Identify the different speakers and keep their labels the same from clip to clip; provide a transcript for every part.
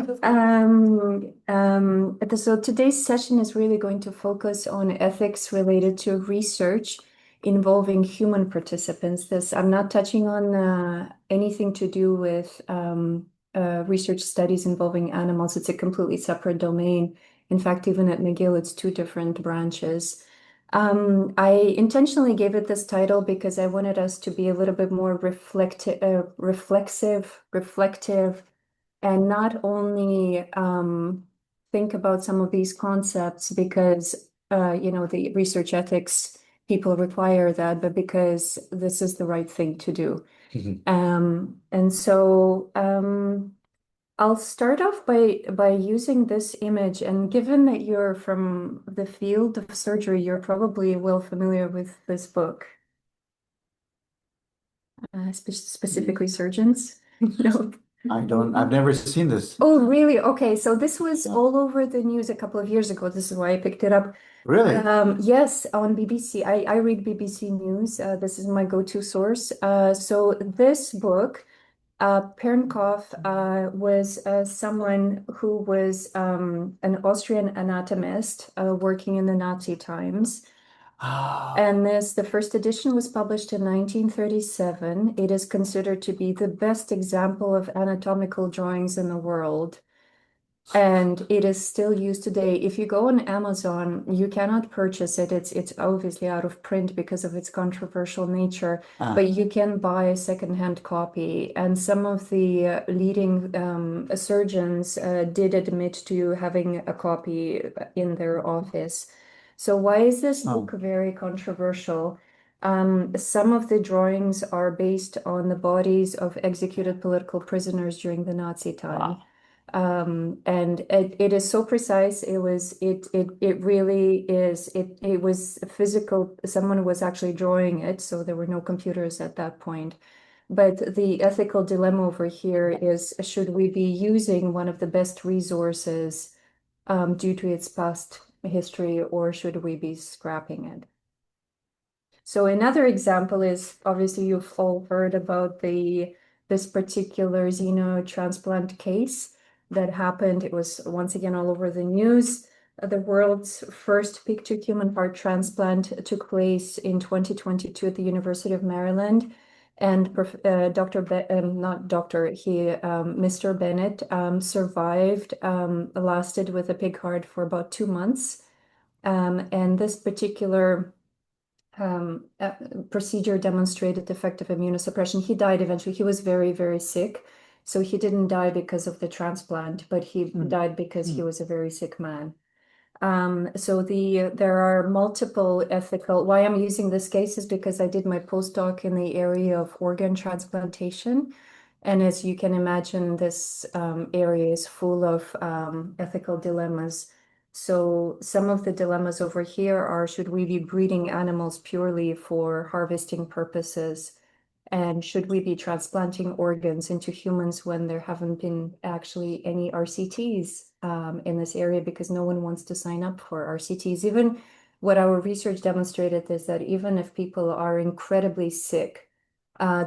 Speaker 1: So today's session is really going to focus on ethics related to research involving human participants. I'm not touching on anything to do with research studies involving animals. It's a completely separate domain. In fact, even at McGill, it's two different branches. I intentionally gave it this title because I wanted us to be a little bit more reflective, and not only think about some of these concepts because the research ethics people require that, but because this is the right thing to do. And so I'll start off by using this image, and given that you're from the field of surgery, you're probably well familiar with this book, specifically surgeons. No.
Speaker 2: I've never seen this.
Speaker 1: Oh, really? Okay, so this was all over the news a couple of years ago. This is why I picked it up.
Speaker 2: Really?
Speaker 1: Yes, on BBC. I read BBC News. This is my go-to source. So this book, Pernkopf, was someone who was an Austrian anatomist working in the Nazi times.
Speaker 2: Oh,
Speaker 1: And the first edition was published in 1937. It is considered to be the best example of anatomical drawings in the world. And it is still used today. If you go on Amazon, you cannot purchase it. It's obviously out of print because of its controversial nature, but you can buy a secondhand copy. And some of the leading surgeons did admit to having a copy in their office. So why is this book very controversial? Some of the drawings are based on the bodies of executed political prisoners during the Nazi time. And it is so precise. It really is. It was physical. Someone was actually drawing it, so there were no computers at that point. But the ethical dilemma over here is, should we be using one of the best resources due to its past history, or should we be scrapping it? So another example is, obviously you've all heard about this particular xenotransplant case that happened. It was once again all over the news. The world's first pig-to-human heart transplant took place in 2022 at the University of Maryland. And Mr. Bennett survived, lasted with a pig heart for about 2 months. And this particular procedure demonstrated effective immunosuppression. He died eventually. He was very, very sick. So he didn't die because of the transplant, but he died because he was a very sick man. So there are multiple ethical. Why I'm using this case is because I did my postdoc in the area of organ transplantation. And as you can imagine, this area is full of ethical dilemmas. So some of the dilemmas over here are, should we be breeding animals purely for harvesting purposes? And should we be transplanting organs into humans when there haven't been actually any RCTs in this area, because no one wants to sign up for RCTs? Even what our research demonstrated is that even if people are incredibly sick,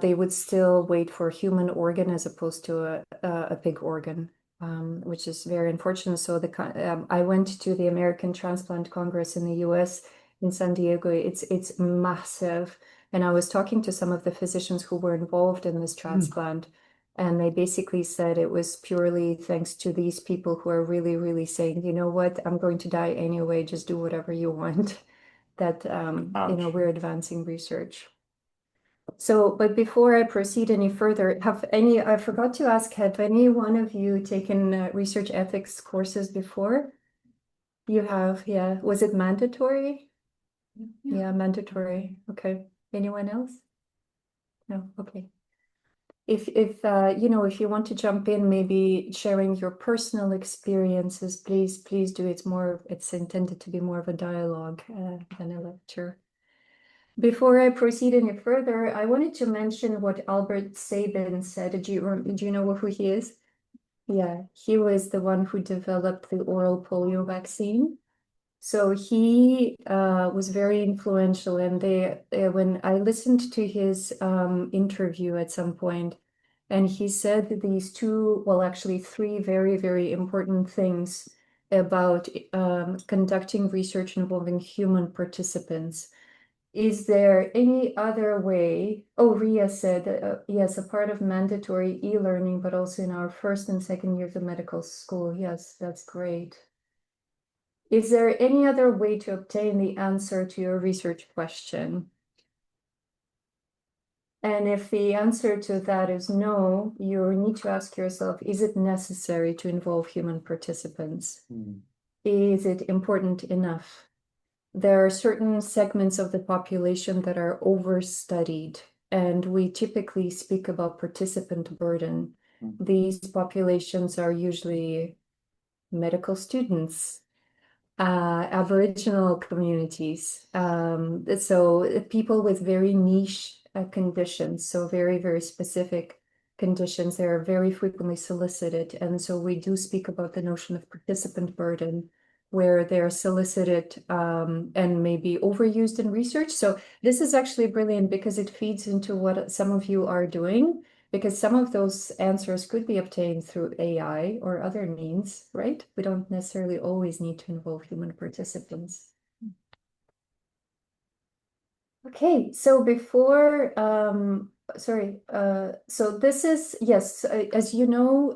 Speaker 1: they would still wait for a human organ as opposed to a pig organ, which is very unfortunate. So I went to the American Transplant Congress in the US in San Diego. It's massive. And I was talking to some of the physicians who were involved in this transplant, and they basically said it was purely thanks to these people who are really, really saying, you know what, I'm going to die anyway, just do whatever you want, that, we're advancing research. So, but before I proceed any further, I forgot to ask, have any one of you taken research ethics courses before? You have, yeah. Was it mandatory? Yeah, mandatory. Okay. Anyone else? No, okay. If if you want to jump in, maybe sharing your personal experiences, please do. It's intended to be more of a dialogue than a lecture. Before I proceed any further, I wanted to mention what Albert Sabin said. Do you know who he is? Yeah, he was the one who developed the oral polio vaccine. So he was very influential, and when I listened to his interview at some point, And he said these two, well, actually three very, very important things about conducting research involving human participants. Is there any other way? Oh, Ria said, yes, a part of mandatory e-learning, but also in our first and second years of medical school. Yes, that's great. Is there any other way to obtain the answer to your research question? And if the answer to that is no, you need to ask yourself, is it necessary to involve human participants? Is it important enough? There are certain segments of the population that are overstudied, and we typically speak about participant burden. These populations are usually medical students, Aboriginal communities. So people with very niche conditions, so very, very specific conditions, they are very frequently solicited. And so we do speak about the notion of participant burden, where they're solicited and maybe overused in research. So this is actually brilliant because it feeds into what some of you are doing, because some of those answers could be obtained through AI or other means, right? We don't necessarily always need to involve human participants. Okay, so before, so this is, yes, as you know,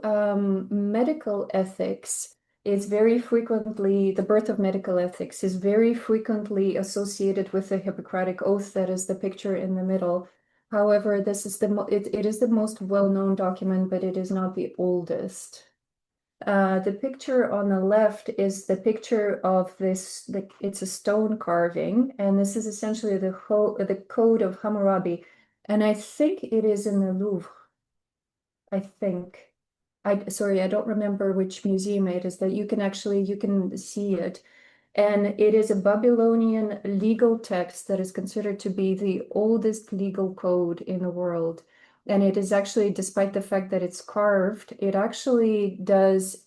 Speaker 1: medical ethics is very frequently, the birth of medical ethics is very frequently associated with the Hippocratic Oath that is the picture in the middle. However, this is it is the most well-known document, but it is not the oldest. The picture on the left is the picture of this, it's a stone carving, and this is essentially the Code of Hammurabi. And I think it is in the Louvre. I think. Sorry, I don't remember which museum it is that you can see it. And it is a Babylonian legal text that is considered to be the oldest legal code in the world. And it is actually, despite the fact that it's carved, it actually does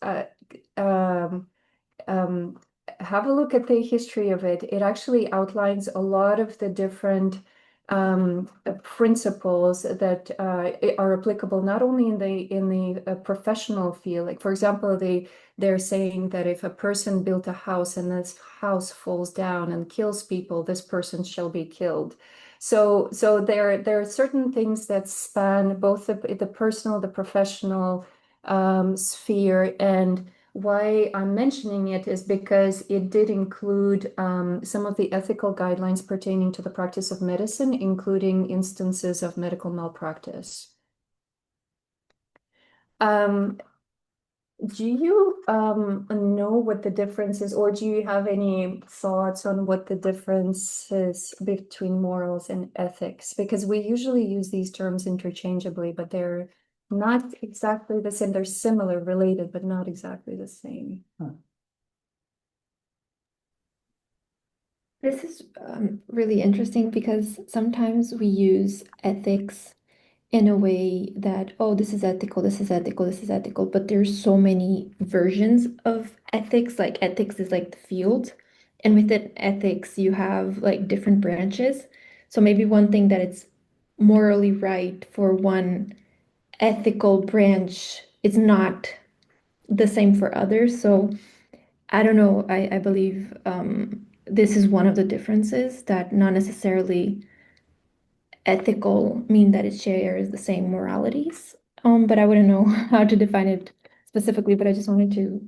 Speaker 1: um, um, have a look at the history of it. It actually outlines a lot of the different principles that are applicable not only in the professional field. Like for example, they're saying that if a person built a house and this house falls down and kills people, this person shall be killed. So there are certain things that span both the personal, the professional sphere. And why I'm mentioning it is because it did include some of the ethical guidelines pertaining to the practice of medicine, including instances of medical malpractice. Do you know what the difference is, or do you have any thoughts on what the difference is between morals and ethics? Because we usually use these terms interchangeably, but they're not exactly the same. They're similar, related, but not exactly the same.
Speaker 3: This is really interesting because sometimes we use ethics in a way that, oh, this is ethical, this is ethical, this is ethical, but there's so many versions of ethics. Like ethics is like the field, and within ethics, you have like different branches. So maybe one thing that it's morally right for one ethical branch is not the same for others. So I don't know. I believe this is one of the differences, that not necessarily ethical mean that it shares the same moralities. But I wouldn't know how to define it specifically, but I just wanted to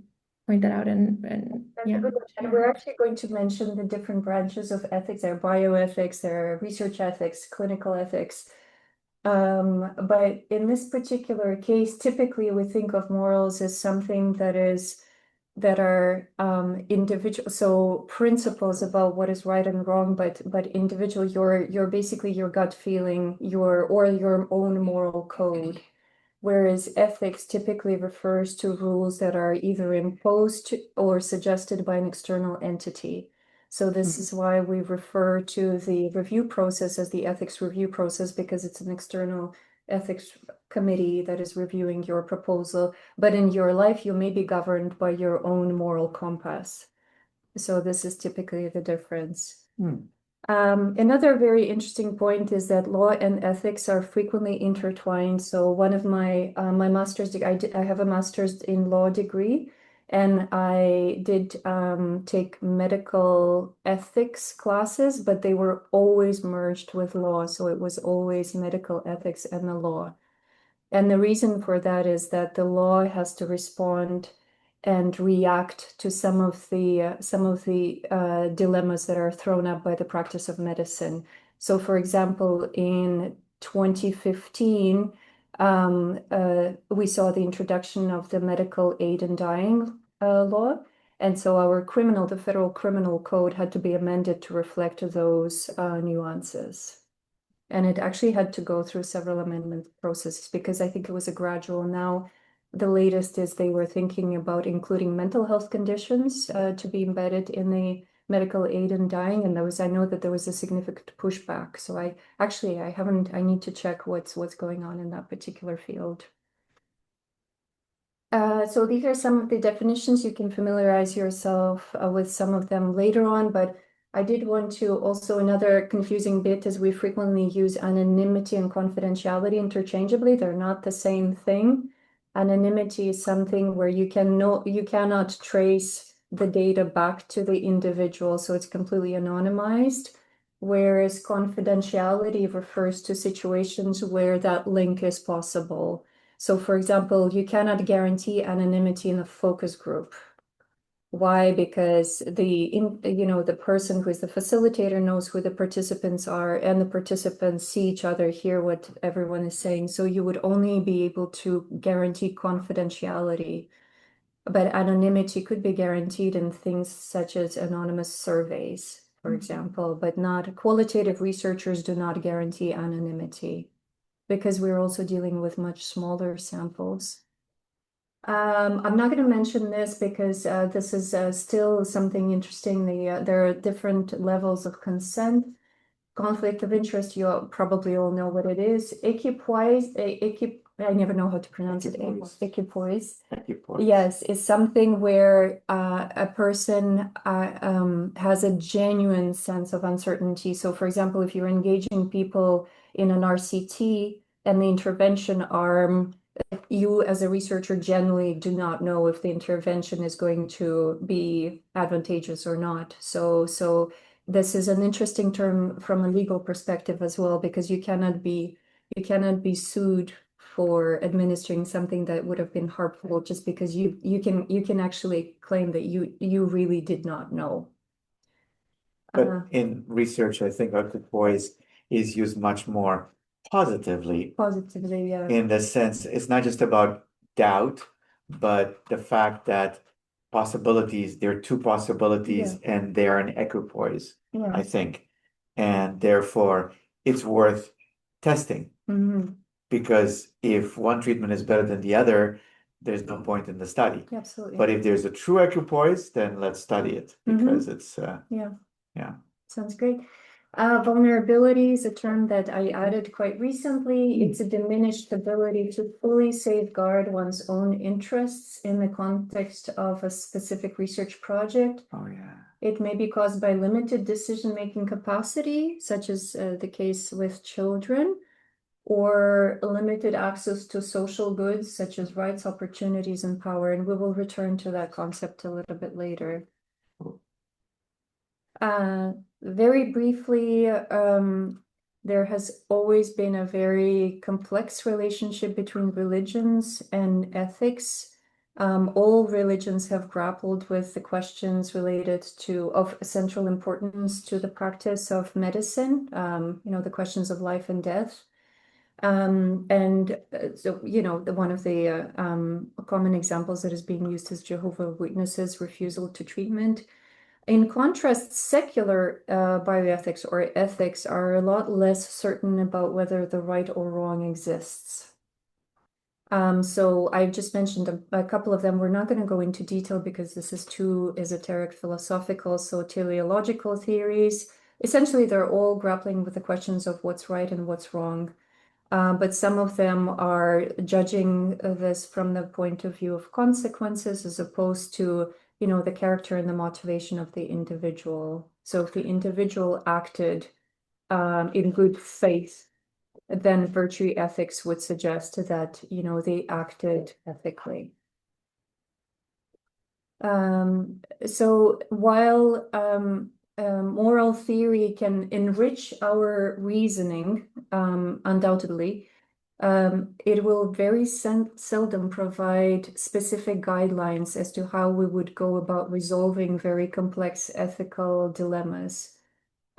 Speaker 3: point that out and
Speaker 1: That's a
Speaker 3: yeah.
Speaker 1: good one. And we're actually going to mention the different branches of ethics. There are bioethics, there are research ethics, clinical ethics. But in this particular case, typically we think of morals as something that are individual, so principles about what is right and wrong, but individual, your basically your gut feeling, your own moral code. Whereas ethics typically refers to rules that are either imposed or suggested by an external entity. So this is why we refer to the review process as the ethics review process, because it's an external ethics committee that is reviewing your proposal. But in your life, you may be governed by your own moral compass. So this is typically the difference. Another very interesting point is that law and ethics are frequently intertwined. So one of my master's degree, I have a master's in law degree, and I did take medical ethics classes, but they were always merged with law. So it was always medical ethics and the law. And the reason for that is that the law has to respond and react to some of the dilemmas that are thrown up by the practice of medicine. So, for example, in 2015, we saw the introduction of the medical aid in dying law. And so the federal criminal code had to be amended to reflect those nuances. And it actually had to go through several amendment processes because I think it was a gradual. Now, the latest is they were thinking about including mental health conditions to be embedded in the medical aid in dying, and I know that there was a significant pushback. So I haven't. I need to check what's going on in that particular field. So these are some of the definitions. You can familiarize yourself with some of them later on, but I did want to also, another confusing bit is we frequently use anonymity and confidentiality interchangeably. They're not the same thing. Anonymity is something where you cannot trace the data back to the individual, so it's completely anonymized. Whereas confidentiality refers to situations where that link is possible. So for example, you cannot guarantee anonymity in a focus group. Why? Because the person who is the facilitator knows who the participants are, and the participants see each other, hear what everyone is saying. So you would only be able to guarantee confidentiality, but anonymity could be guaranteed in things such as anonymous surveys, for example, but not qualitative researchers do not guarantee anonymity because we're also dealing with much smaller samples. I'm not going to mention this because this is still something interesting. There are different levels of consent. Conflict of interest, you probably all know what it is. Equipoise, I never know how to pronounce it. Equipoise. Yes, is something where a person has a genuine sense of uncertainty. So, for example, if you're engaging people in an RCT and the intervention arm, you as a researcher generally do not know if the intervention is going to be advantageous or not. So this is an interesting term from a legal perspective as well, because you cannot be sued for administering something that would have been harmful just because you can actually claim that you really did not know.
Speaker 2: But in research, I think equipoise is used much more positively.
Speaker 1: Positively, yeah.
Speaker 2: In the sense, it's not just about doubt, but the fact that there are two possibilities and they are in equipoise, I think. And therefore, it's worth testing. Because if one treatment is better than the other, there's no point in the study.
Speaker 1: Absolutely.
Speaker 2: But if there's a true equipoise, then let's study it because it's yeah.
Speaker 1: Sounds great. Vulnerability is a term that I added quite recently. It's a diminished ability to fully safeguard one's own interests in the context of a specific research project.
Speaker 2: Oh, yeah.
Speaker 1: It may be caused by limited decision-making capacity, such as the case with children, or limited access to social goods, such as rights, opportunities, and power. And we will return to that concept a little bit later. Very briefly, there has always been a very complex relationship between religions and ethics. All religions have grappled with the questions related of central importance to the practice of medicine, the questions of life and death. So, one of the common examples that is being used is Jehovah's Witnesses' refusal to treatment. In contrast, secular bioethics or ethics are a lot less certain about whether the right or wrong exists. So I've just mentioned a couple of them. We're not going to go into detail because this is too esoteric philosophical. So teleological theories, essentially, they're all grappling with the questions of what's right and what's wrong. But some of them are judging this from the point of view of consequences as opposed to the character and the motivation of the individual. So if the individual acted in good faith, then virtue ethics would suggest that, they acted ethically. So while moral theory can enrich our reasoning, undoubtedly, it will very seldom provide specific guidelines as to how we would go about resolving very complex ethical dilemmas.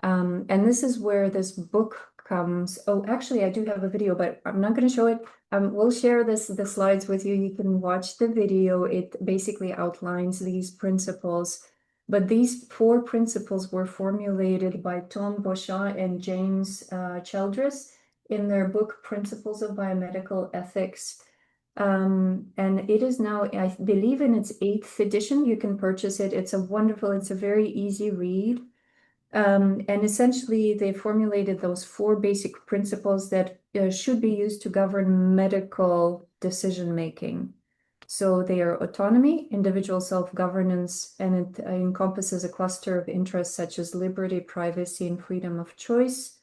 Speaker 1: And this is where this book comes. Oh, actually, I do have a video, but I'm not going to show it. We'll share the slides with you. You can watch the video. It basically outlines these principles. But these 4 principles were formulated by Tom Beauchamp and James Childress in their book, Principles of Biomedical Ethics. And it is now, I believe, in its 8th edition. You can purchase it. It's a very easy read. And essentially, they formulated those 4 basic principles that should be used to govern medical decision making. So they are autonomy, individual self-governance, and it encompasses a cluster of interests such as liberty, privacy, and freedom of choice.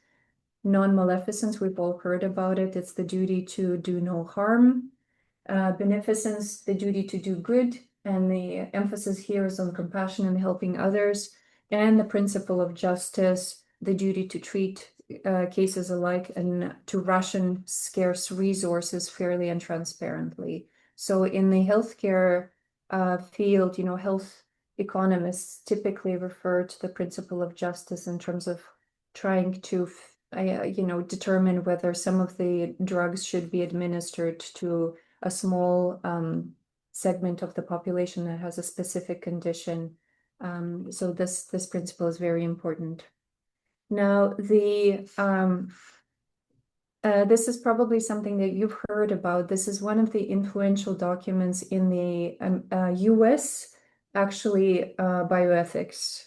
Speaker 1: Non-maleficence, we've all heard about it. It's the duty to do no harm. Beneficence, the duty to do good. And the emphasis here is on compassion and helping others. And the principle of justice, the duty to treat cases alike and to ration scarce resources fairly and transparently. So in the healthcare field, health economists typically refer to the principle of justice in terms of trying to, determine whether some of the drugs should be administered to a small segment of the population that has a specific condition. So this principle is very important. Now, this is probably something that you've heard about. This is one of the influential documents in the US, actually, bioethics.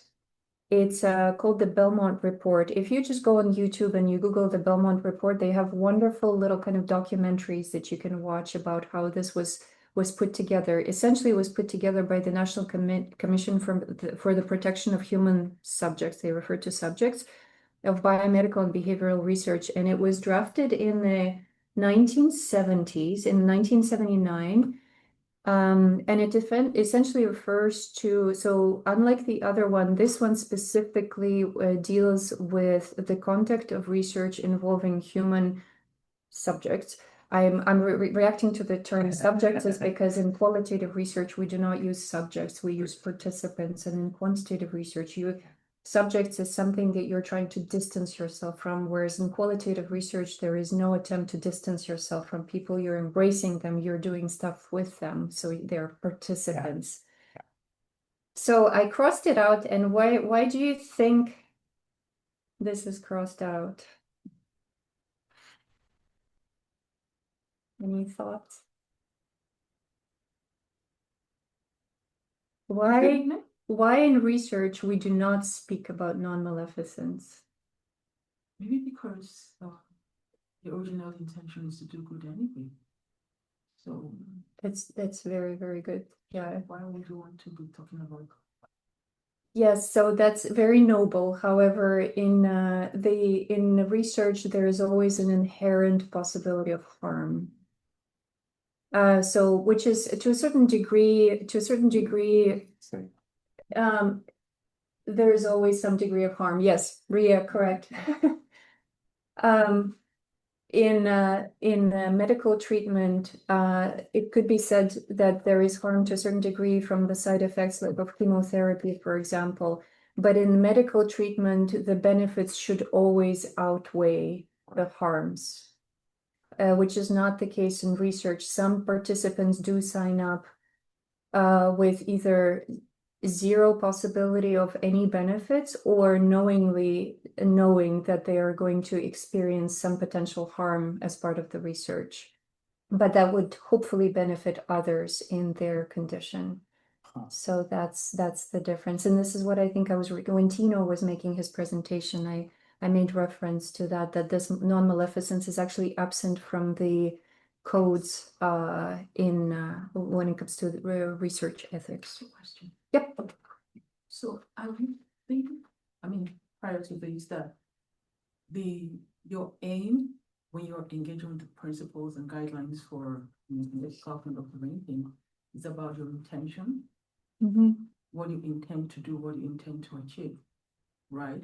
Speaker 1: It's called the Belmont Report. If you just go on YouTube and you Google the Belmont Report, they have wonderful little kind of documentaries that you can watch about how this was put together. Essentially, it was put together by the National Commission for the Protection of Human Subjects. They refer to subjects of biomedical and behavioral research, and it was drafted in the 1970s, in 1979. And it essentially refers to, so unlike the other one, this one specifically deals with the conduct of research involving human subjects. I'm reacting to the term subjects is because in qualitative research, we do not use subjects, we use participants. And in quantitative research, subjects is something that you're trying to distance yourself from, whereas in qualitative research, there is no attempt to distance yourself from people. You're embracing them, you're doing stuff with them, so they're participants. Yeah. So I crossed it out, and why do you think this is crossed out? Any thoughts? Why in research we do not speak about non-maleficence?
Speaker 4: Maybe because the original intention is to do good anyway. So
Speaker 1: that's very, very good. Yeah.
Speaker 4: Why would you want to be talking about?
Speaker 1: Yes, so that's very noble. However, in the research, there is always an inherent possibility of harm. So which is to a certain degree, there's always some degree of harm. Yes, Ria, correct. In medical treatment, it could be said that there is harm to a certain degree from the side effects like of chemotherapy, for example. But in medical treatment, the benefits should always outweigh the harms. Which is not the case in research. Some participants do sign up with either zero possibility of any benefits or knowing that they are going to experience some potential harm as part of the research. But that would hopefully benefit others in their condition. So that's the difference. And this is what I think when Tino was making his presentation, I made reference to that this non-maleficence is actually absent from the codes when it comes to research ethics.
Speaker 4: Question.
Speaker 1: Yep.
Speaker 4: So I think, prior to this that your aim when you're engaging with the principles and guidelines for self-conduct of anything is about your intention, what you intend to do, what you intend to achieve, right?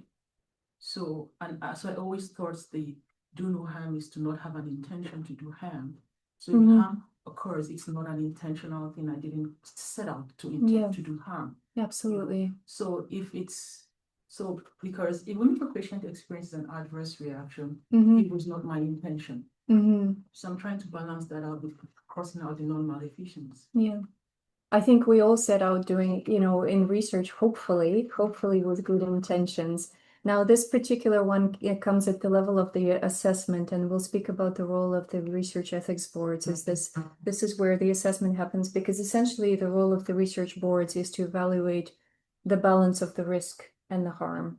Speaker 4: So, so I always thought the do no harm is to not have an intention to do harm. So if harm occurs, it's not an intentional thing. I didn't set out to intend to do harm.
Speaker 1: Absolutely.
Speaker 4: So if it's because even if a patient experiences an adverse reaction, it was not my intention. So I'm trying to balance that out with crossing out the non-maleficence.
Speaker 1: Yeah. I think we all set out doing, in research, hopefully with good intentions. Now, this particular one, it comes at the level of the assessment, and we'll speak about the role of the research ethics boards. This is where the assessment happens, because essentially the role of the research boards is to evaluate the balance of the risk and the harm.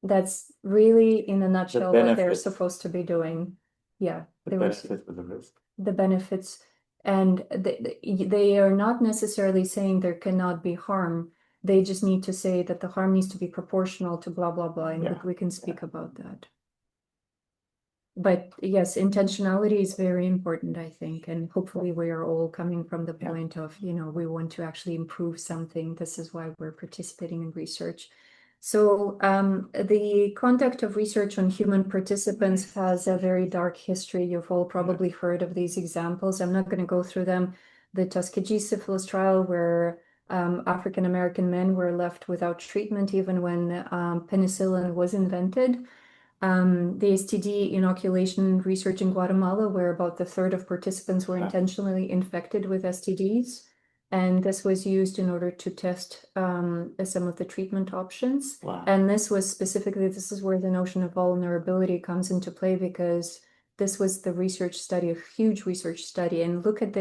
Speaker 1: That's really, in a nutshell, what they're
Speaker 2: benefits.
Speaker 1: supposed to be doing. Yeah,
Speaker 2: The
Speaker 1: they were-
Speaker 2: benefit with the risk.
Speaker 1: the benefits, and they are not necessarily saying there cannot be harm. They just need to say that the harm needs to be proportional to blah, blah, blah, and
Speaker 2: Yeah.
Speaker 1: we can speak about that. But yes, intentionality is very important, I think, and hopefully we are all coming from the
Speaker 2: Yeah.
Speaker 1: point of, we want to actually improve something. This is why we're participating in research. So the conduct of research on human participants has a very dark history. You've all probably heard of these examples. I'm not going to go through them. The Tuskegee syphilis trial, where African American men were left without treatment even when penicillin was invented. The STD inoculation research in Guatemala, where about a third of participants were intentionally infected with STDs. And this was used in order to test some of the treatment options.
Speaker 2: Wow.
Speaker 1: And this is where the notion of vulnerability comes into play, because this was the research study, a huge research study. And look at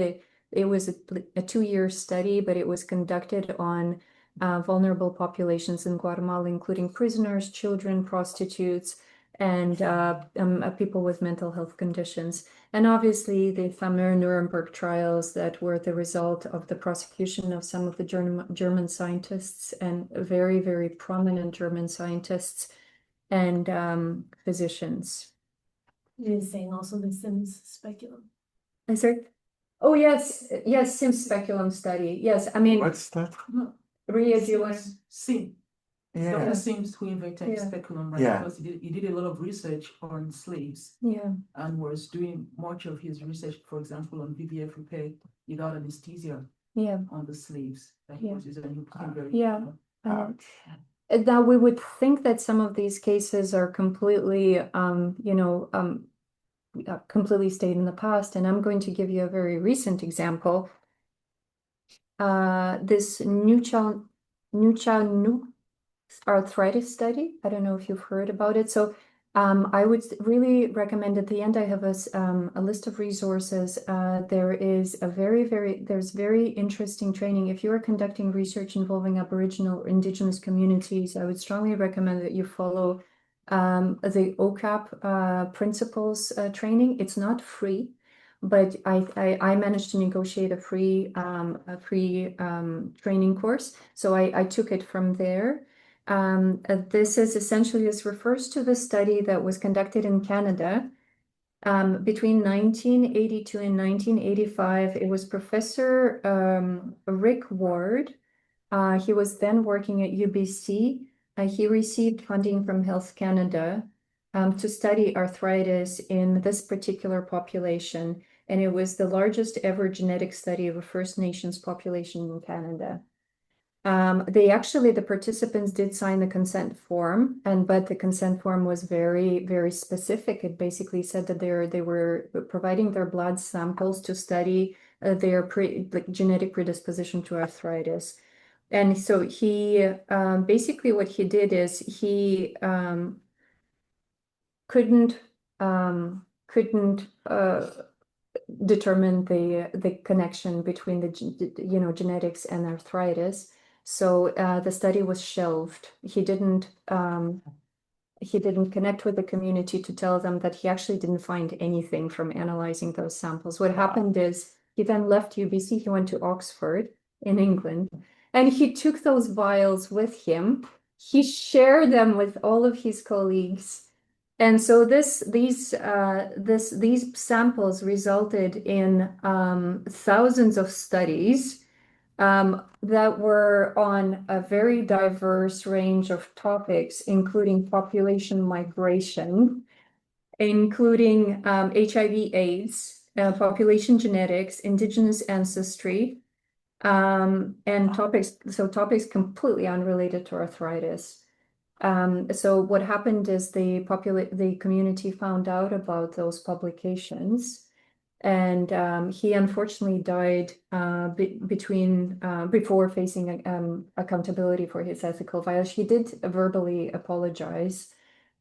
Speaker 1: it was a 2-year study, but it was conducted on vulnerable populations in Guatemala, including prisoners, children, prostitutes, and people with mental health conditions. And obviously the famous Nuremberg trials that were the result of the prosecution of some of the German scientists, and very, very prominent German scientists and physicians.
Speaker 5: You're saying also the Sims speculum.
Speaker 1: Is there? Oh, yes, Sims speculum study. Yes, I mean,
Speaker 2: What's that?
Speaker 4: No,
Speaker 1: Ria, do you want to?
Speaker 4: Sim.
Speaker 2: Yeah.
Speaker 4: Dr. Sims, who invented
Speaker 1: Yeah.
Speaker 4: speculum, right?
Speaker 2: Yeah.
Speaker 4: Because he did a lot of research on slaves
Speaker 1: Yeah,
Speaker 4: and was doing much of his research, for example, on VVF repair without anesthesia
Speaker 1: yeah,
Speaker 4: on the slaves that he
Speaker 1: Yeah.
Speaker 4: was using. And he became very
Speaker 1: yeah.
Speaker 2: Ouch.
Speaker 1: Now we would think that some of these cases are completely, completely stayed in the past, and I'm going to give you a very recent example. This new child arthritis study. I don't know if you've heard about it. So I would really recommend, at the end, I have a list of resources. There's very interesting training. If you are conducting research involving Aboriginal or Indigenous communities, I would strongly recommend that you follow the OCAP principles training. It's not free, but I managed to negotiate a free training course. So I took it from there. This refers to the study that was conducted in Canada between 1982 and 1985. It was Professor Rick Ward. He was then working at UBC. He received funding from Health Canada to study arthritis in this particular population. And it was the largest ever genetic study of a First Nations population in Canada. The participants did sign the consent form, but the consent form was very, very specific. It basically said that they were providing their blood samples to study their genetic predisposition to arthritis. And so he basically what he did is he couldn't determine the connection between the genetics and arthritis. So the study was shelved. He didn't connect with the community to tell them that he actually didn't find anything from analyzing those samples. What happened is he then left UBC. He went to Oxford in England, and he took those vials with him he shared them with all of his colleagues. And so these samples resulted in thousands of studies that were on a very diverse range of topics, including population migration, including HIV/AIDS, population genetics, indigenous ancestry, and topics completely unrelated to arthritis. So what happened is the community found out about those publications, and he unfortunately died before facing accountability for his ethical violation. He did verbally apologize,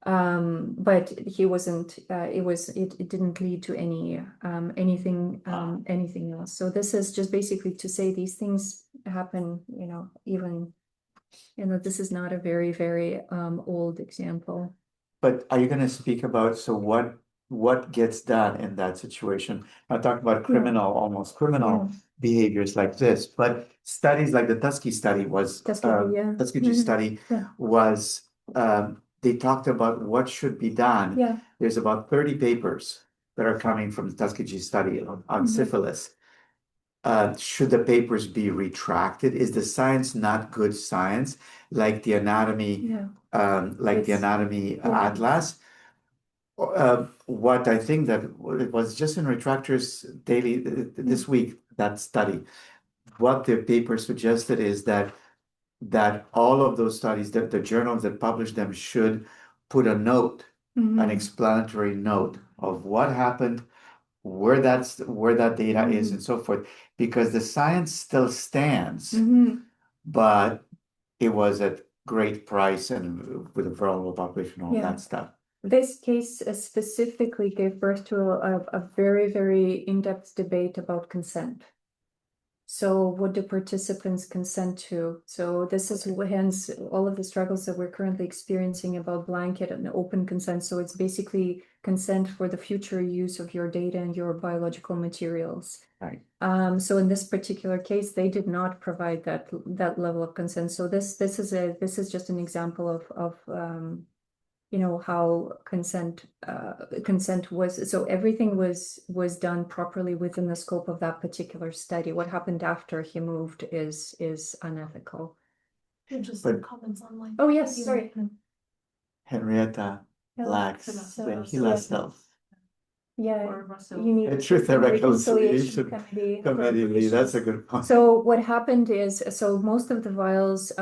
Speaker 1: but he wasn't. It didn't lead to anything else. So this is just basically to say these things happen. Even. This is not a very, very old example.
Speaker 2: But are you going to speak about, so what gets done in that situation? I'm talking about almost criminal behaviors like this, but studies like the Tuskegee study was, Tuskegee study was, they talked about what should be done.
Speaker 1: Yeah.
Speaker 2: There's about 30 papers that are coming from the Tuskegee study on syphilis. Should the papers be retracted? Is the science not good science, like the anatomy, atlas? What I think that it was just in Retractors Daily this week, that study. What the paper suggested is that all of those studies, that the journals that publish them should put a note, an explanatory note of what happened, where that data is, and so forth, because the science still stands, but it was at great price and with a vulnerable population, all that stuff.
Speaker 1: This case specifically gave birth to a very, very in-depth debate about consent. So what do participants consent to? So this is hence all of the struggles that we're currently experiencing about blanket and open consent. So it's basically consent for the future use of your data and your biological materials.
Speaker 2: Right.
Speaker 1: So in this particular case, they did not provide that level of consent. So this is just an example of how consent was. So everything was done properly within the scope of that particular study. What happened after he moved is unethical.
Speaker 5: Just some comments online.
Speaker 1: Oh yes, sorry.
Speaker 2: Henrietta lacks the HeLa cells.
Speaker 1: Yeah,
Speaker 4: Russell.
Speaker 1: you need
Speaker 2: Truth and
Speaker 1: Reconciliation
Speaker 2: Reconciliation
Speaker 1: Committee.
Speaker 2: Committee, that's a good point.
Speaker 1: So what happened is, most of the vials,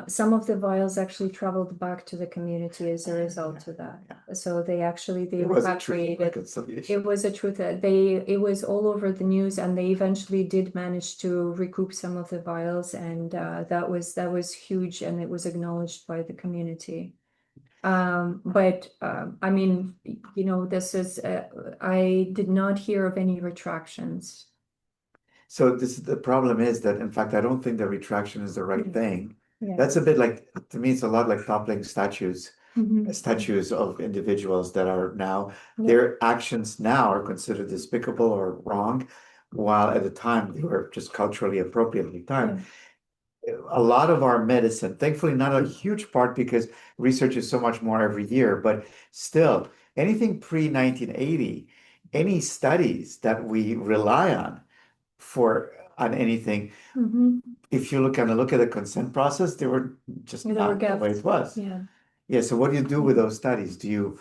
Speaker 1: some of the vials actually traveled back to the community as a result of that. So they
Speaker 2: It was a truth and
Speaker 1: repatriated.
Speaker 2: reconciliation.
Speaker 1: It was a truth that it was all over the news, and they eventually did manage to recoup some of the vials, and that was huge, and it was acknowledged by the community. But I mean, this is I did not hear of any retractions.
Speaker 2: So the problem is that, in fact, I don't think the retraction is the right thing.
Speaker 1: Yeah.
Speaker 2: That's a bit like, to me, it's a lot like toppling statues of individuals that are now, their actions now are considered despicable or wrong, while at the time they were just culturally appropriately done. A lot of our medicine, thankfully not a huge part because research is so much more every year, but still anything pre-1980, any studies that we rely on anything, if you look at the consent process, they were just not the way it was. Yeah. So what do you do with those studies? You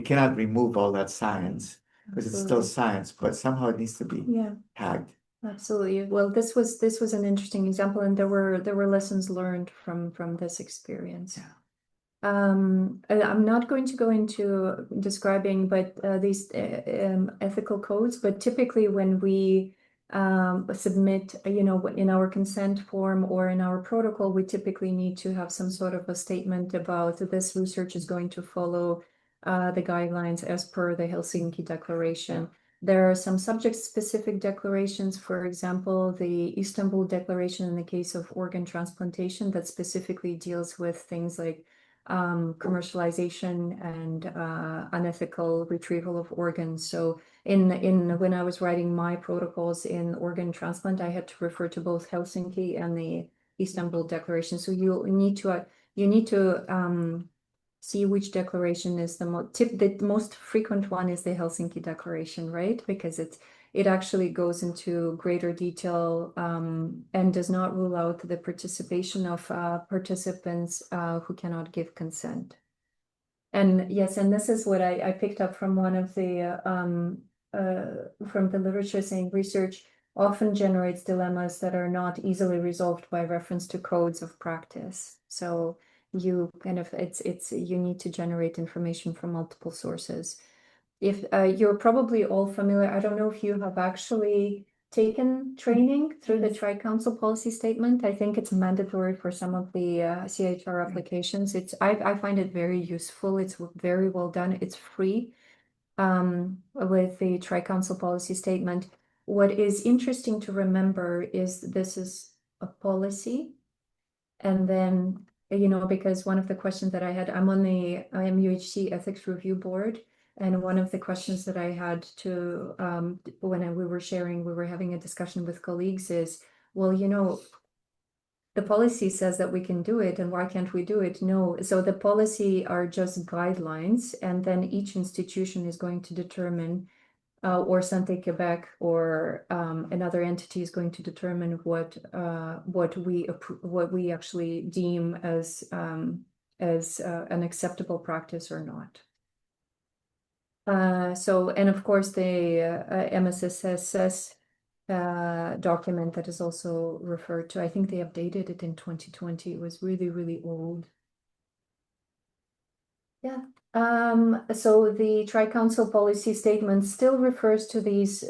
Speaker 2: cannot remove all that science because it's still science, but somehow it needs to be tagged.
Speaker 1: Absolutely. Well, this was an interesting example, and there were lessons learned from this experience. I'm not going to go into describing, but these ethical codes. But typically, when we submit, in our consent form or in our protocol, we typically need to have some sort of a statement about this research is going to follow the guidelines as per the Helsinki Declaration. There are some subject-specific declarations, for example, the Istanbul Declaration in the case of organ transplantation that specifically deals with things like commercialization and unethical retrieval of organs. So when I was writing my protocols in organ transplant, I had to refer to both Helsinki and the Istanbul Declaration. So you need to you need to see which declaration is the most frequent one is the Helsinki Declaration, right? Because it actually goes into greater detail and does not rule out the participation of participants who cannot give consent. And yes, and this is what I picked up from one of the from the literature, saying research often generates dilemmas that are not easily resolved by reference to codes of practice. So you kind of you need to generate information from multiple sources. If you're probably all familiar, I don't know if you have actually taken training through the Tri-Council policy statement. I think it's mandatory for some of the CHR applications. I find it very useful. It's very well done. It's free with the Tri-Council policy statement. What is interesting to remember is this is a policy, and then, you know, because one of the questions that I had, I'm on the IMUHC Ethics Review Board, and one of the questions that I had to, when we were having a discussion with colleagues is, well, you know, the policy says that we can do it, and why can't we do it? No, so the policy are just guidelines, and then each institution is going to determine or Santé Quebec or another entity is going to determine what we actually deem as an acceptable practice or not. So, and of course the MSSS document that is also referred to, I think they updated it in 2020. It was really, really old. Yeah. So the Tri-Council policy statement still refers to these.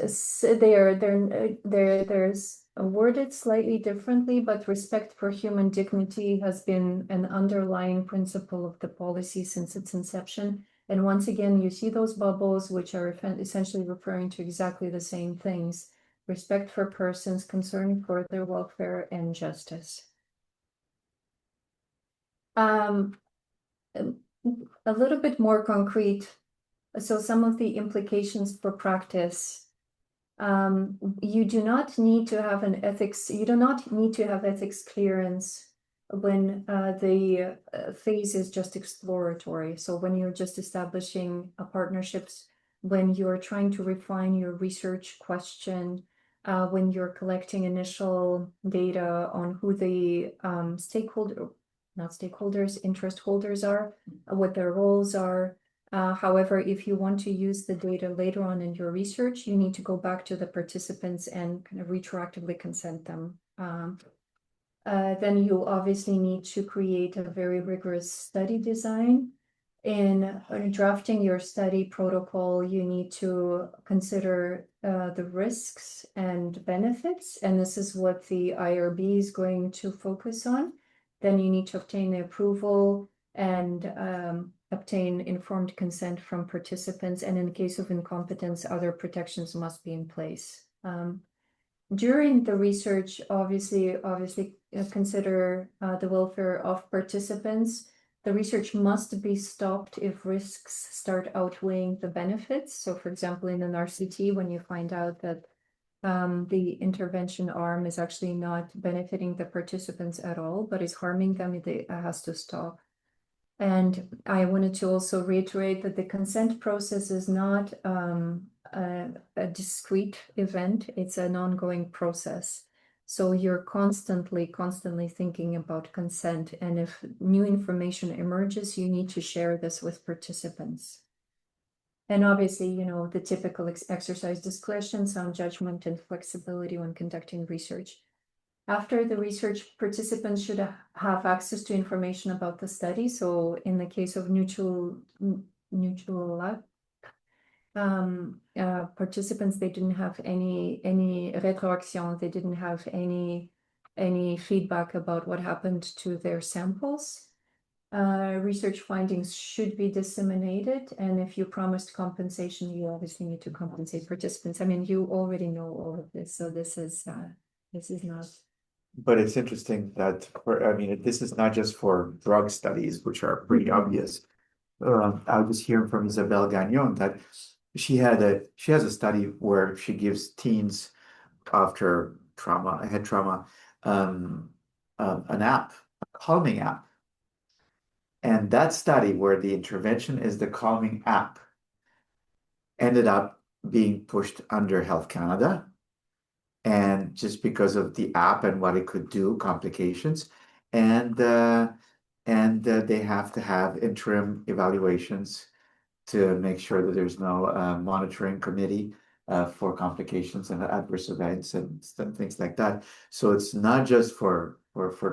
Speaker 1: There's worded slightly differently, but respect for human dignity has been an underlying principle of the policy since its inception. And once again, you see those bubbles, which are essentially referring to exactly the same things: respect for persons, concern for their welfare, and justice. A little bit more concrete. So some of the implications for practice. You do not need to have ethics clearance when the phase is just exploratory. So when you're just establishing partnerships, when you're trying to refine your research question, when you're collecting initial data on who the interest holders are, what their roles are. However, if you want to use the data later on in your research, you need to go back to the participants and kind of retroactively consent them. Then you obviously need to create a very rigorous study design. In drafting your study protocol, you need to consider the risks and benefits, and this is what the IRB is going to focus on. Then you need to obtain the approval and obtain informed consent from participants, and in case of incompetence, other protections must be in place. During the research, obviously consider the welfare of participants. The research must be stopped if risks start outweighing the benefits. So for example, in an RCT, when you find out that the intervention arm is actually not benefiting the participants at all, but is harming them, it has to stop. And I wanted to also reiterate that the consent process is not a discrete event, it's an ongoing process. So you're constantly thinking about consent, and if new information emerges, you need to share this with participants. And obviously, you know, the typical exercise discretion, sound judgment, and flexibility when conducting research. After the research, participants should have access to information about the study. So in the case of participants, they didn't have any rétroaction, they didn't have any feedback about what happened to their samples. Research findings should be disseminated, and if you promised compensation, you obviously need to compensate participants. I mean, you already know all of this, so this is not.
Speaker 2: But it's interesting that this is not just for drug studies, which are pretty obvious. I was hearing from Isabelle Gagnon that she has a study where she gives teens after head trauma, an app, a calming app. And that study where the intervention is the calming app ended up being pushed under Health Canada. And just because of the app and what it could do, complications, and they have to have interim evaluations to make sure that there's no monitoring committee for complications and adverse events and things like that. So it's not just for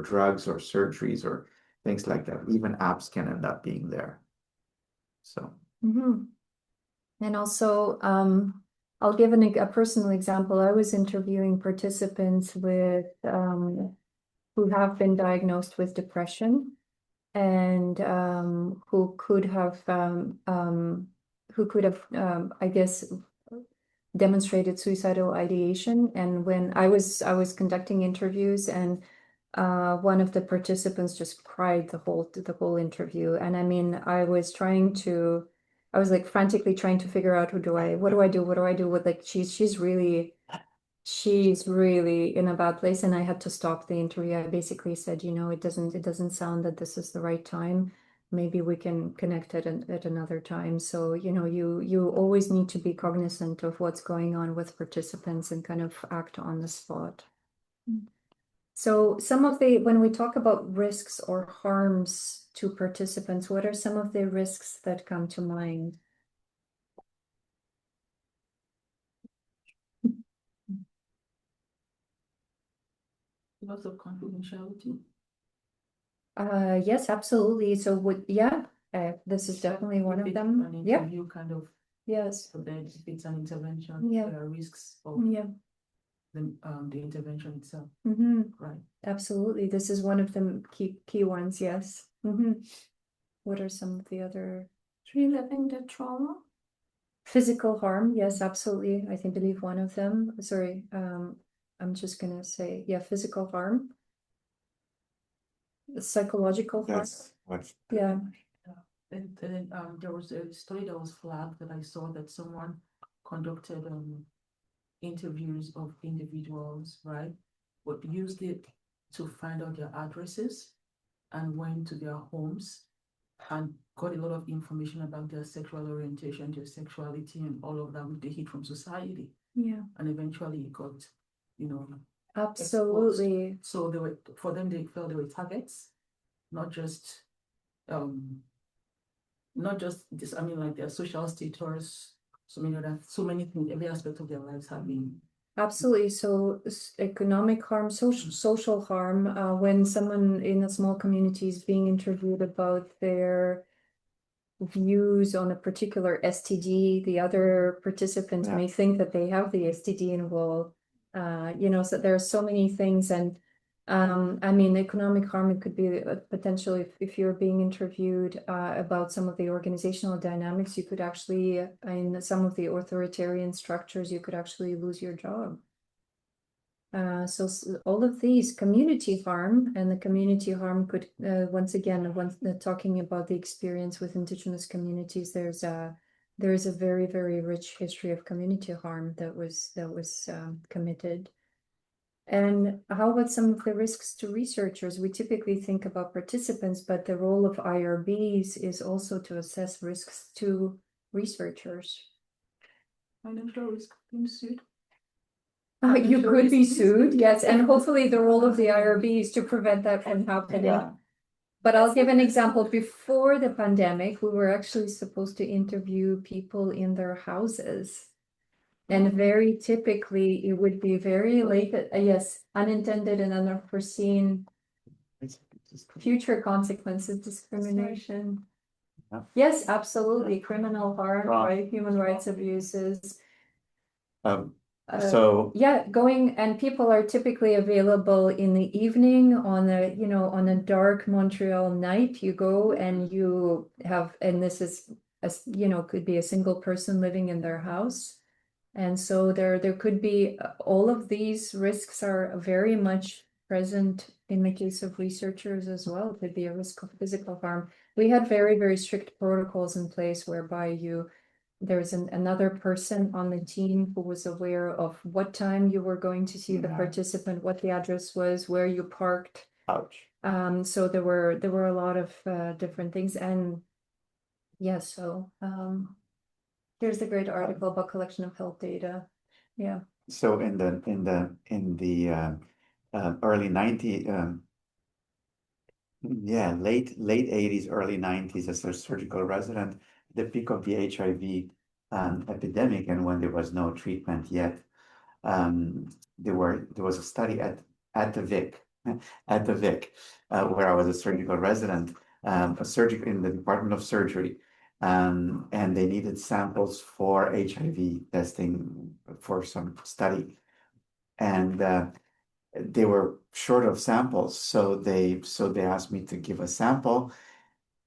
Speaker 2: drugs or surgeries or things like that. Even apps can end up being there. So.
Speaker 1: Mm-hmm. And also, I'll give a personal example. I was interviewing participants with who have been diagnosed with depression and who could have I guess demonstrated suicidal ideation. And when I was conducting interviews, and one of the participants just cried the whole interview. And I mean, I was like frantically trying to figure out what do I do with, like, she's really in a bad place. And I had to stop the interview. I basically said, it doesn't sound that this is the right time. Maybe we can connect at another time. So, you always need to be cognizant of what's going on with participants and kind of act on the spot. So when we talk about risks or harms to participants, what are some of the risks that come to mind?
Speaker 4: Lots of confidentiality.
Speaker 1: Yes, absolutely. So this is definitely one of them.
Speaker 4: An
Speaker 1: Yeah,
Speaker 4: interview kind of,
Speaker 1: yes,
Speaker 4: so that if it's an intervention,
Speaker 1: Yeah.
Speaker 4: there are risks of
Speaker 1: yeah.
Speaker 4: the intervention itself,
Speaker 1: Mm-hmm.
Speaker 4: right?
Speaker 1: Absolutely. This is one of the key ones, yes. Mm-hmm. What are some of the other?
Speaker 5: Reliving the trauma.
Speaker 1: Physical harm, yes, absolutely. I believe one of them. Sorry, I'm just gonna say, yeah, physical harm. Psychological harm.
Speaker 2: That's what's.
Speaker 1: Yeah.
Speaker 4: And then there was a study that was flagged that I saw that someone conducted interviews of individuals, right? But used it to find out their addresses and went to their homes and got a lot of information about their sexual orientation, their sexuality, and all of that with the heat from society.
Speaker 1: Yeah.
Speaker 4: And eventually it got,
Speaker 1: Absolutely.
Speaker 4: exposed. So they felt they were targets, not just this, I mean, like their social status, so many things, every aspect of their lives have been.
Speaker 1: Absolutely. So economic harm, social harm, when someone in a small community is being interviewed about their views on a particular STD, the other participant may think that they have the STD and will, so there are so many things. And I mean, economic harm, it could be potentially if you're being interviewed about some of the organizational dynamics, you could actually, in some of the authoritarian structures, you could actually lose your job. So all of these community harm, and the community harm could once again, talking about the experience with Indigenous communities, there is a very, very rich history of community harm that was committed. And how about some of the risks to researchers? We typically think about participants, but the role of IRBs is also to assess risks to researchers.
Speaker 4: Financial risk being sued.
Speaker 1: You could be sued, yes, and hopefully the role of the IRB is to prevent that from happening.
Speaker 2: Yeah.
Speaker 1: But I'll give an example. Before the pandemic, we were actually supposed to interview people in their houses. And very typically, it would be very late, yes, unintended and unforeseen future consequences, discrimination.
Speaker 2: Yeah.
Speaker 1: Yes, absolutely, criminal harm,
Speaker 2: Wow.
Speaker 1: right, human rights abuses.
Speaker 2: So
Speaker 1: yeah, and people are typically available in the evening on a dark Montreal night. You go and you have, and this is could be a single person living in their house. And so there could be all of these risks are very much present in the case of researchers as well. It could be a risk of physical harm. We had very, very strict protocols in place whereby there's another person on the team who was aware of what time you were going to see the participant, what the address was, where you parked.
Speaker 2: ouch.
Speaker 1: So there were a lot of different things, and yeah, so here's a great article about collection of health data. Yeah.
Speaker 2: So in the early 90s, late 80s, early 90s, as a surgical resident, the peak of the HIV epidemic, and when there was no treatment yet, there was a study at the Vic, where I was a surgical resident, a surgical in the Department of Surgery, and they needed samples for HIV testing for some study, and they were short of samples, so they asked me to give a sample,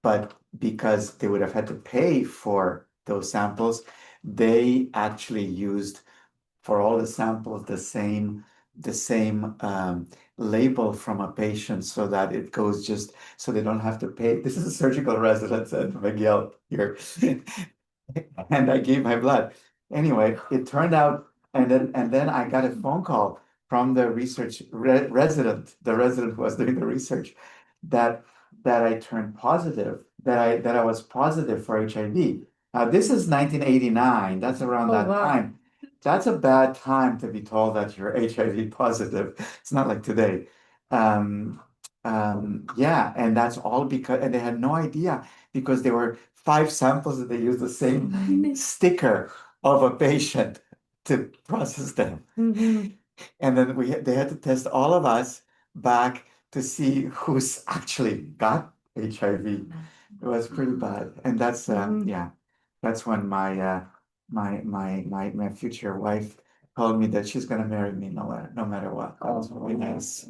Speaker 2: but because they would have had to pay for those samples, they actually used for all the samples the same label from a patient, so that it goes just so they don't have to pay. This is a surgical residence at McGill here, and I gave my blood. Anyway, it turned out, and then I got a phone call from the research resident, the resident who was doing the research, that I turned positive, that I was positive for HIV. Now this is 1989. That's around that
Speaker 1: wow.
Speaker 2: time. That's a bad time to be told that you're HIV positive. It's not like today. Yeah, and that's all because, and they had no idea because there were 5 samples that they used the same sticker of a patient to process them. And then they had to test all of us back to see who's actually got HIV. It was pretty bad. And that's yeah, that's when my future wife told me that she's gonna marry me no matter what. That was really nice.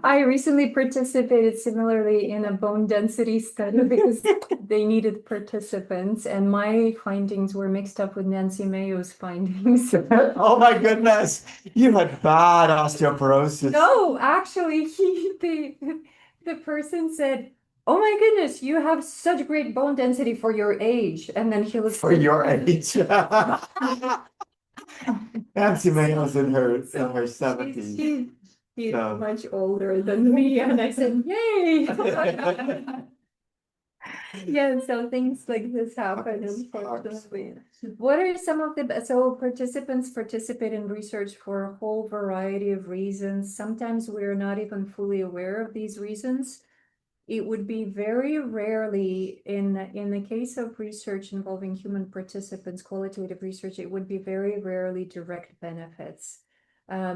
Speaker 1: I recently participated similarly in a bone density study because they needed participants, and my findings were mixed up with Nancy Mayo's findings.
Speaker 2: Oh my goodness, you had bad osteoporosis.
Speaker 1: No, actually, the person said, "Oh my goodness, you have such great bone density for your age." And then he looked
Speaker 2: For your age. Nancy Mayo's in her 70s.
Speaker 1: She's
Speaker 2: So-
Speaker 1: much older than me, and I said, "Yay!" Yeah, so things like this happen, unfortunately. What are some of so participants participate in research for a whole variety of reasons. Sometimes we're not even fully aware of these reasons. It would be very rarely in the case of research involving human participants, qualitative research, it would be very rarely direct benefits.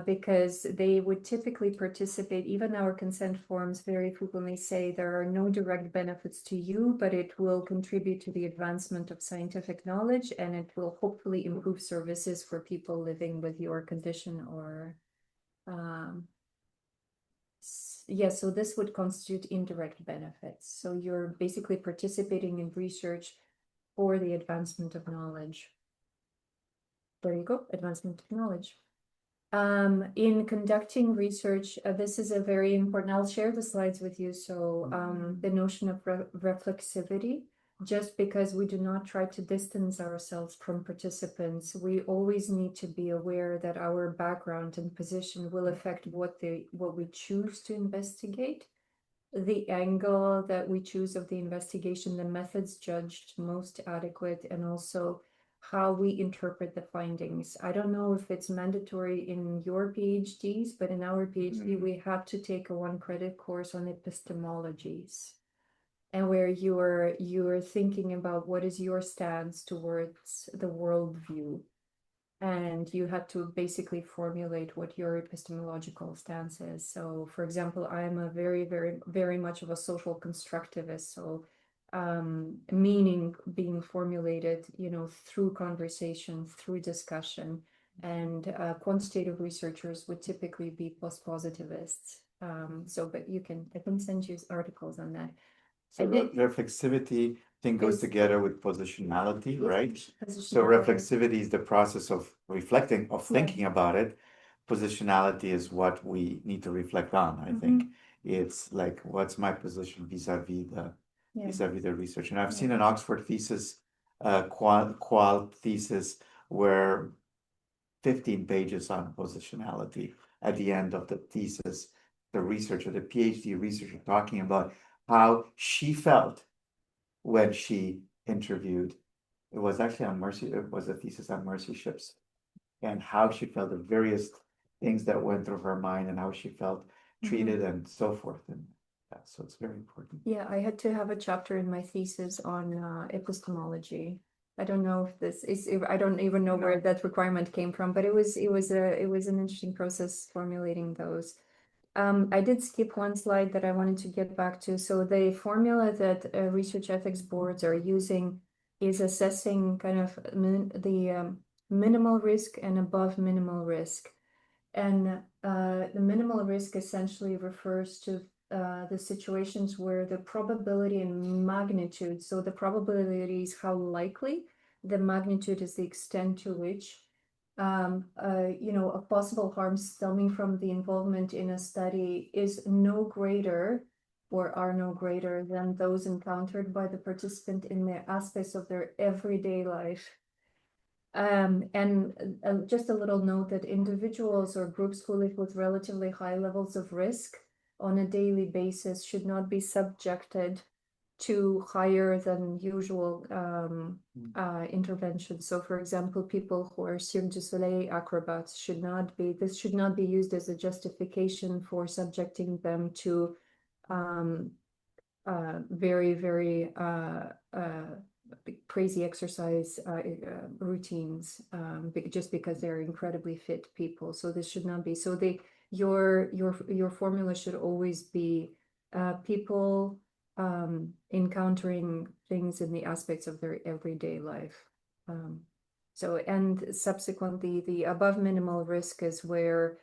Speaker 1: Because they would typically participate, even our consent forms very frequently say there are no direct benefits to you, but it will contribute to the advancement of scientific knowledge, and it will hopefully improve services for people living with your condition or yeah, so this would constitute indirect benefits. So you're basically participating in research for the advancement of knowledge. There you go, advancement of knowledge. In conducting research, this is a very important, I'll share the slides with you. So the notion of reflexivity, just because we do not try to distance ourselves from participants, we always need to be aware that our background and position will affect what we choose to investigate, the angle that we choose of the investigation, the methods judged most adequate, and also how we interpret the findings. I don't know if it's mandatory in your PhDs, but in our PhD, we had to take a 1-credit course on epistemologies, and where you're thinking about what is your stance towards the worldview. And you had to basically formulate what your epistemological stance is. So, for example, I'm a very, very, very much of a social constructivist. So meaning being formulated, through conversation, through discussion, and quantitative researchers would typically be post-positivists. But I can send you articles on that.
Speaker 2: So reflexivity thing goes together with positionality, right? So
Speaker 1: Positionality.
Speaker 2: reflexivity is the process of reflecting, of thinking about it. Positionality is what we need to reflect on, I think. It's like, what's my position vis-a-vis the research? And I've seen an Oxford thesis, qual thesis, where 15 pages on positionality at the end of the thesis. the researcher, the PhD researcher, talking about how she felt when she interviewed. It was actually on Mercy, it was a thesis on mercy ships, and how she felt, the various things that went through her mind and how she felt treated and so forth. And so it's very important.
Speaker 1: Yeah, I had to have a chapter in my thesis on epistemology. I don't know if this is, I don't even know where that requirement came from, but it was an interesting process formulating those. I did skip one slide that I wanted to get back to. So the formula that research ethics boards are using is assessing kind of the minimal risk and above minimal risk. And the minimal risk essentially refers to the situations where the probability and magnitude, so the probability is how likely, the magnitude is the extent to which a possible harm stemming from the involvement in a study is no greater or are no greater than those encountered by the participant in the aspects of their everyday life. And just a little note that individuals or groups who live with relatively high levels of risk on a daily basis should not be subjected to higher than usual interventions. So for example, people who are Cirque du Soleil acrobats should not be used as a justification for subjecting them to very, very crazy exercise routines just because they're incredibly fit people. So this should not be. So your formula should always be people encountering things in the aspects of their everyday life. And subsequently, the above minimal risk is where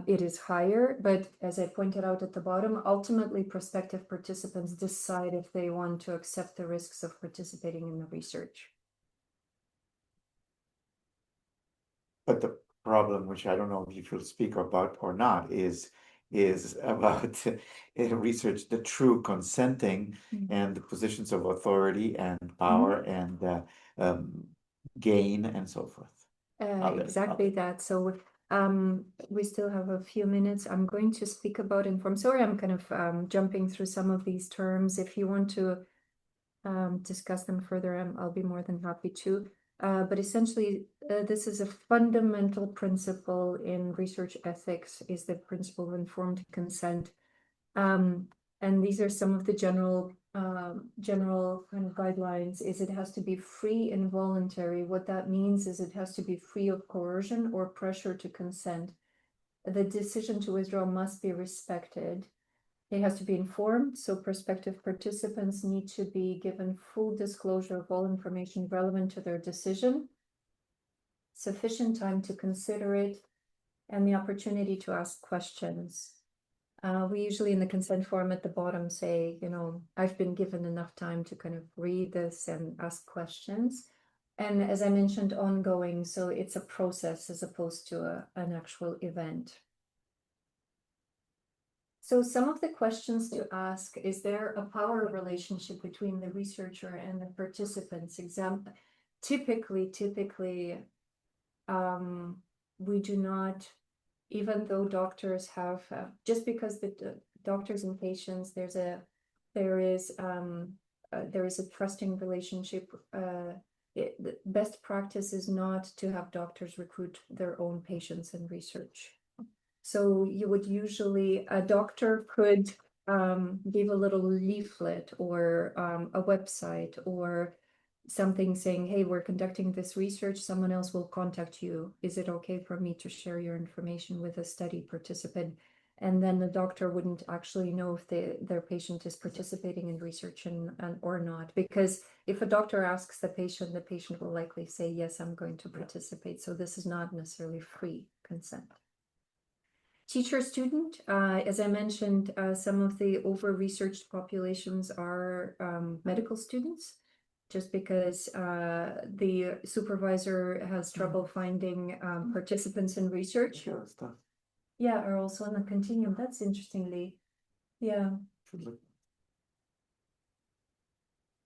Speaker 1: it is higher, but as I pointed out at the bottom, ultimately prospective participants decide if they want to accept the risks of participating in the research.
Speaker 2: But the problem, which I don't know if you'll speak about or not, is about research, the true consenting and the positions of authority and power and gain and so forth.
Speaker 1: Exactly that. So we still have a few minutes. I'm going to speak about inform. Sorry, I'm kind of jumping through some of these terms. If you want to discuss them further, I'll be more than happy to. But essentially, this is a fundamental principle in research ethics, is the principle of informed consent. And these are some of the general kind of guidelines. Is it has to be free and voluntary. What that means is it has to be free of coercion or pressure to consent. The decision to withdraw must be respected. It has to be informed, so prospective participants need to be given full disclosure of all information relevant to their decision, sufficient time to consider it, and the opportunity to ask questions. We usually in the consent form at the bottom say, I've been given enough time to kind of read this and ask questions. And as I mentioned, ongoing, so it's a process as opposed to an actual event. So some of the questions to ask: is there a power relationship between the researcher and the participants? Typically, we do not, even though doctors have, just because the doctors and patients, there is a trusting relationship. The best practice is not to have doctors recruit their own patients in research. So you would usually, a doctor could give a little leaflet or a website or something saying, hey, we're conducting this research, someone else will contact you. Is it okay for me to share your information with a study participant? And then the doctor wouldn't actually know if their patient is participating in research or not. Because if a doctor asks the patient will likely say, yes, I'm going to participate. So this is not necessarily free consent. Teacher-student, as I mentioned, some of the over-researched populations are medical students, just because the supervisor has trouble finding participants in research. Yeah, are also on the continuum. That's interestingly, yeah.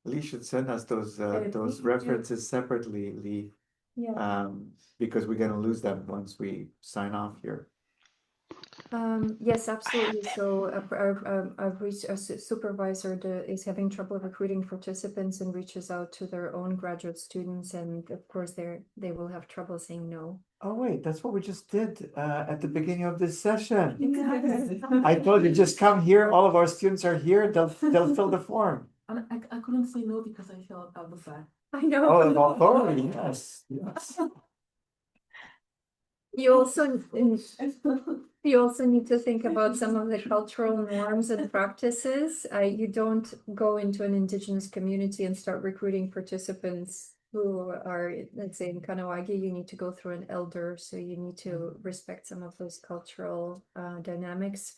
Speaker 2: Lee should send us those references separately, Lee.
Speaker 1: Yeah.
Speaker 2: Because we're gonna lose them once we sign off here.
Speaker 1: Yes, absolutely. So a supervisor is having trouble recruiting participants and reaches out to their own graduate students, and of course they will have trouble saying no.
Speaker 2: Oh, wait, that's what we just did at the beginning of this session.
Speaker 4: Exactly.
Speaker 2: I told you, just come here, all of our students are here, they'll fill the form.
Speaker 4: And I couldn't say no because I felt out the back.
Speaker 1: I know.
Speaker 2: Oh, of authority, yes, yes.
Speaker 1: You also you also need to think about some of the cultural norms and practices. You don't go into an indigenous community and start recruiting participants who are, let's say, in Kanawagi. You need to go through an elder, so you need to respect some of those cultural dynamics.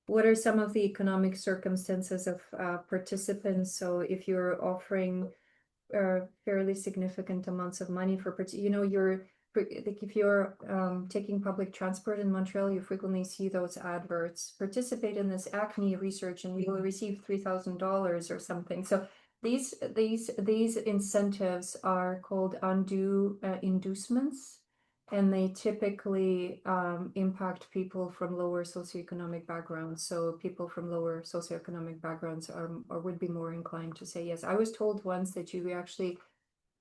Speaker 1: What are some of the economic circumstances of participants? So if you're offering fairly significant amounts of money for, like if you're taking public transport in Montreal, you frequently see those adverts. Participate in this acne research and you will receive $3,000 or something. So these incentives are called undue inducements, and they typically impact people from lower socioeconomic backgrounds. So people from lower socioeconomic backgrounds are or would be more inclined to say yes. I was told once that you actually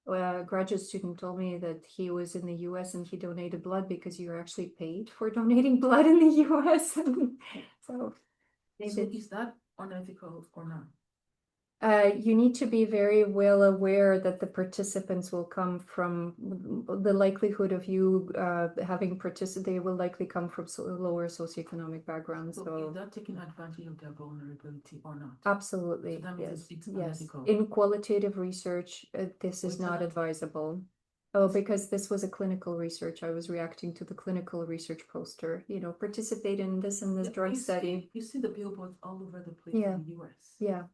Speaker 1: a graduate student told me that he was in the US and he donated blood because you're actually paid for donating blood in the US. So
Speaker 4: So
Speaker 1: maybe
Speaker 4: is that unethical or not?
Speaker 1: you need to be very well aware that the participants will come from the likelihood of you having they will likely come from lower socioeconomic backgrounds.
Speaker 4: So
Speaker 1: So
Speaker 4: is that taking advantage of their vulnerability or not?
Speaker 1: absolutely,
Speaker 4: So that means
Speaker 1: yes,
Speaker 4: it's
Speaker 1: yes.
Speaker 4: unethical.
Speaker 1: In qualitative research, this is
Speaker 4: What's
Speaker 1: not
Speaker 4: that?
Speaker 1: advisable. Oh, because this was a clinical research. I was reacting to the clinical research poster. Participate in this and this
Speaker 4: Yeah,
Speaker 1: drug study.
Speaker 4: You see the billboards all over the place
Speaker 1: Yeah.
Speaker 4: in the US.
Speaker 1: Yeah,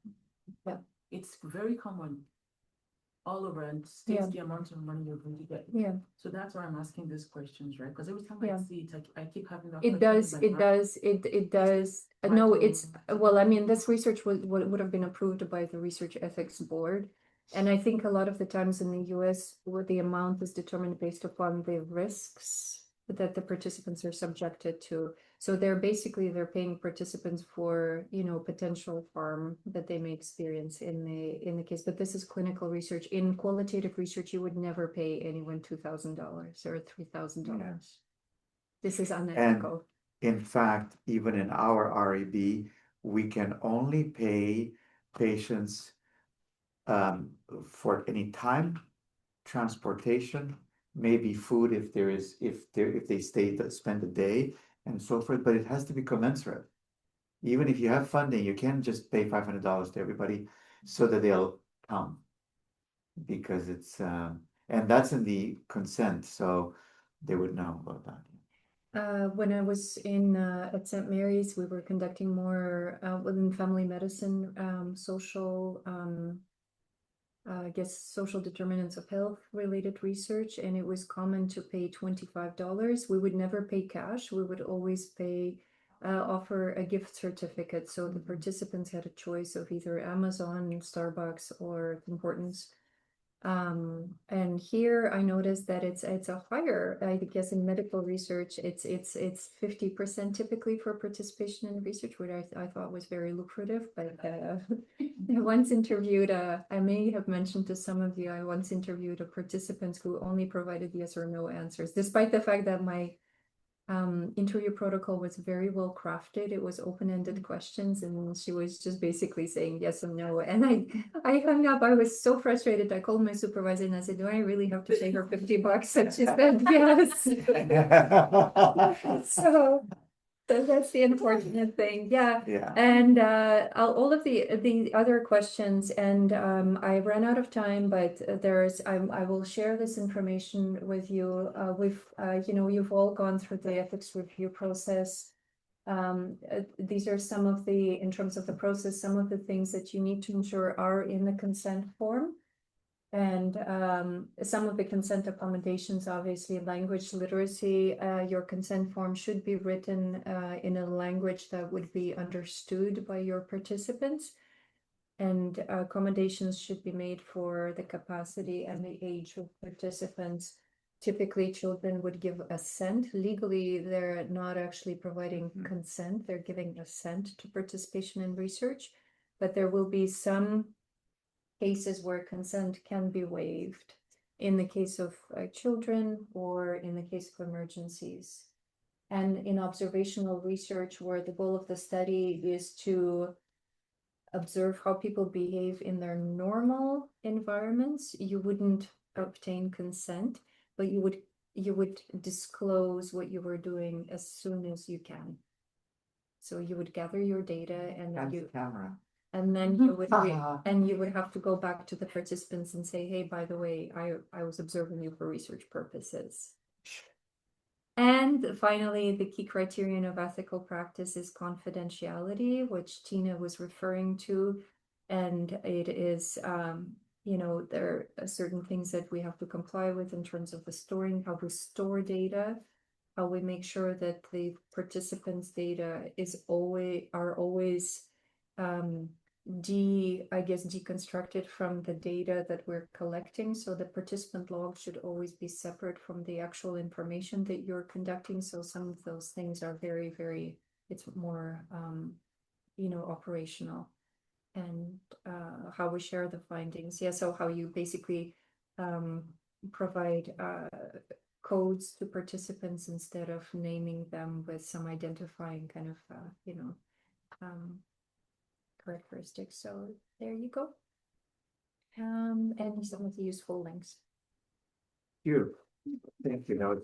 Speaker 4: It's very common all over and states
Speaker 1: Yeah.
Speaker 4: the amount of money you're going to get.
Speaker 1: yeah.
Speaker 4: So that's why I'm asking these questions, right? Because every time
Speaker 1: Yeah.
Speaker 4: I see it, I keep having that
Speaker 1: It
Speaker 4: question in
Speaker 1: does,
Speaker 4: my
Speaker 1: it
Speaker 4: mind.
Speaker 1: does, it does.
Speaker 4: Right
Speaker 1: No,
Speaker 4: or
Speaker 1: it's,
Speaker 4: wrong?
Speaker 1: well, I mean, this research would have been approved by the Research Ethics Board. And I think a lot of the times in the US, where the amount is determined based upon the risks that the participants are subjected to. So they're paying participants for, potential harm that they may experience in the case. But this is clinical research. In qualitative research, you would never pay anyone $2,000 or $3,000. This is unethical.
Speaker 2: In fact, even in our REB, we can only pay patients for any time, transportation, maybe food if they spend a day and so forth, but it has to be commensurate. Even if you have funding, you can't just pay $500 to everybody so that they'll come. Because it's and that's in the consent, so they would know about that.
Speaker 1: When I was in at St. Mary's, we were conducting more within family medicine, social, I guess social determinants of health related research, and it was common to pay $25. We would never pay cash. We would always offer a gift certificate. So the participants had a choice of either Amazon, Starbucks, or Tim Hortons. And here I noticed that it's a higher, I guess in medical research, it's 50% typically for participation in research, which I thought was very lucrative. But I once interviewed I may have mentioned to some of you, I once interviewed a participant who only provided yes or no answers, despite the fact that my interview protocol was very well crafted. It was open-ended questions, and she was just basically saying yes or no. And I hung up. I was so frustrated. I called my supervisor and I said, "Do I really have to pay her $50?" And she said, "Yes." So that's the unfortunate thing. Yeah.
Speaker 2: Yeah.
Speaker 1: And all of the other questions, and I ran out of time, but I will share this information with you. You've all gone through the ethics review process. These are some of in terms of the process, some of the things that you need to ensure are in the consent form. And some of the consent accommodations, obviously language literacy, your consent form should be written in a language that would be understood by your participants. And accommodations should be made for the capacity and the age of participants. typically children would give assent. Legally, they're not actually providing
Speaker 2: Mhm.
Speaker 1: consent, they're giving assent to participation in research. But there will be some cases where consent can be waived in the case of children or in the case of emergencies. And in observational research, where the goal of the study is to observe how people behave in their normal environments, you wouldn't obtain consent, but you would disclose what you were doing as soon as you can. So you would gather your data and then
Speaker 2: That's the camera.
Speaker 1: and then you would and you would have to go back to the participants and say, hey, by the way, I was observing you for research purposes. And finally, the key criterion of ethical practice is confidentiality, which Tina was referring to. And it is, there are certain things that we have to comply with in terms of the storing, how we store data, how we make sure that the participants' data are always deconstructed from the data that we're collecting. So the participant log should always be separate from the actual information that you're conducting. So some of those things are very, very, it's more, operational. And how we share the findings. Yeah, so how you basically provide codes to participants instead of naming them with some identifying kind of, characteristics. So there you go. And some of the useful links.
Speaker 2: Beautiful. Thank you. That was